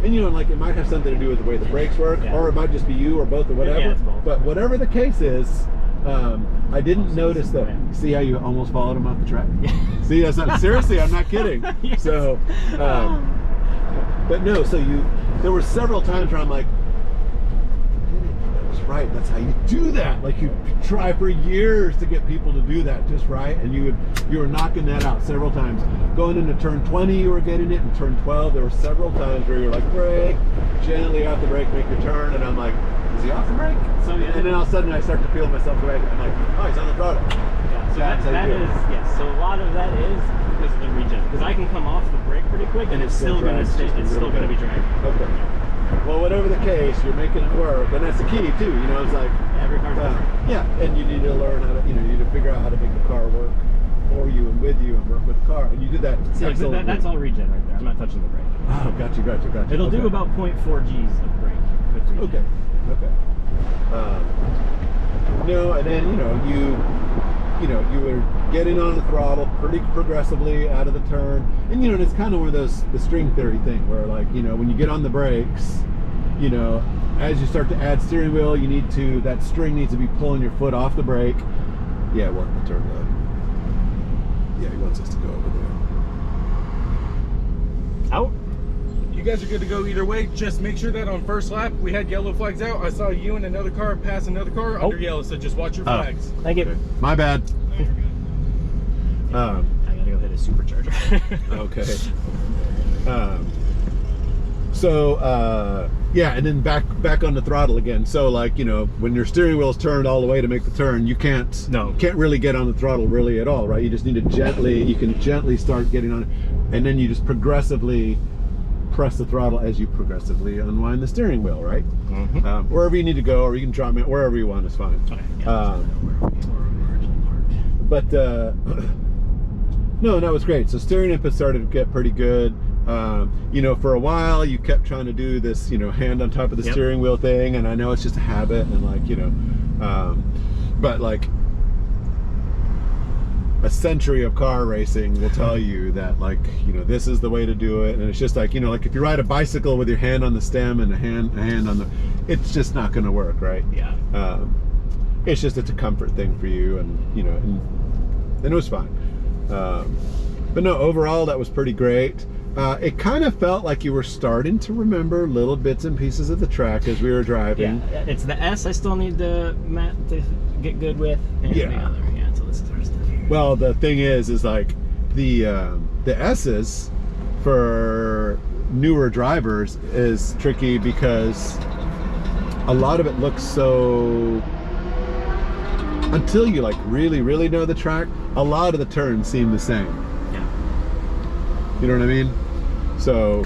And you know, like it might have something to do with the way the brakes work, or it might just be you or both or whatever. Yeah, it's both. But whatever the case is, I didn't notice that. See how you almost followed him off the track? See, that's not seriously. I'm not kidding. Yes. So, but no. So there were several times where I'm like, that's right. That's how you do that. Like you try for years to get people to do that just right, and you were knocking that out several times. Going into turn 20, you were getting it. In turn 12, there were several times where you were like, brake, gently off the brake, make your turn, and I'm like, is he off the brake? So, yeah. And then all of a sudden I start to feel myself go back. I'm like, oh, he's on the throttle. Yeah, so that is, yes. So a lot of that is because of the regen. Because I can come off the brake pretty quick, and it's still going to stay. It's still going to be dragging. Okay. Well, whatever the case, you're making it work, and that's the key too. You know, it's like every car's different. Yeah, and you need to learn how to, you need to figure out how to make the car work for you and with you and work with the car, and you did that. See, that's all regen right there. I'm not touching the brake. Oh, gotcha. It'll do about 0.4 Gs of brake with regen. Okay. No, and then you were getting on the throttle pretty progressively out of the turn, and it's kind of one of those the string theory thing where like when you get on the brakes, as you start to add steering wheel, that string needs to be pulling your foot off the brake. Yeah, work the turn load. Yeah, he wants us to go over there. Out. You guys are good to go either way. Just make sure that on first lap we had yellow flags out. I saw you and another car pass another car under yellow, so just watch your flags. Thank you. Okay. My bad. I gotta go hit a supercharger. Okay. Yeah, and then back on the throttle again. So like when your steering wheel's turned all the way to make the turn, you can't really get on the throttle really at all, right? You just need to gently start getting on it, and then you just progressively press the throttle as you progressively unwind the steering wheel, right? Mm-hmm. Wherever you need to go, or you can drop it wherever you want is fine. Okay. Yeah, no, that was great. So steering input started to get pretty good. For a while you kept trying to do this, hand on top of the steering wheel thing, and I know it's just a habit, and like, but like a century of car racing will tell you that like, this is the way to do it. And it's just like, like if you ride a bicycle with your hand on the stem and a hand on the, it's just not going to work, right? Yeah. It's a comfort thing for you, and and it was fine. But no, overall that was pretty great. It kind of felt like you were starting to remember little bits and pieces of the track as we were driving. Yeah, it's the S I still need to get good with, and the other. Yeah, so this is our stuff here. Well, the thing is like the S's for newer drivers is tricky because a lot of it looks so, until you like really know the track, a lot of the turns seem the same. Yeah. You know what I mean? So,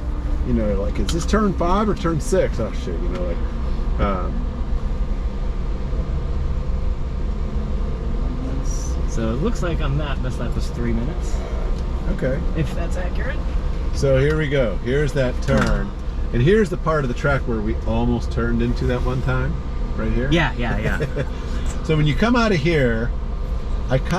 like, is this turn 5 or turn 6? Oh shit, So it looks like on that best lap was 3 minutes. Okay. If that's accurate. So here we go. Here's that turn. And here's the part of the track where we almost turned into that one time. Right here. Yeah. So when you come out of here, I kind of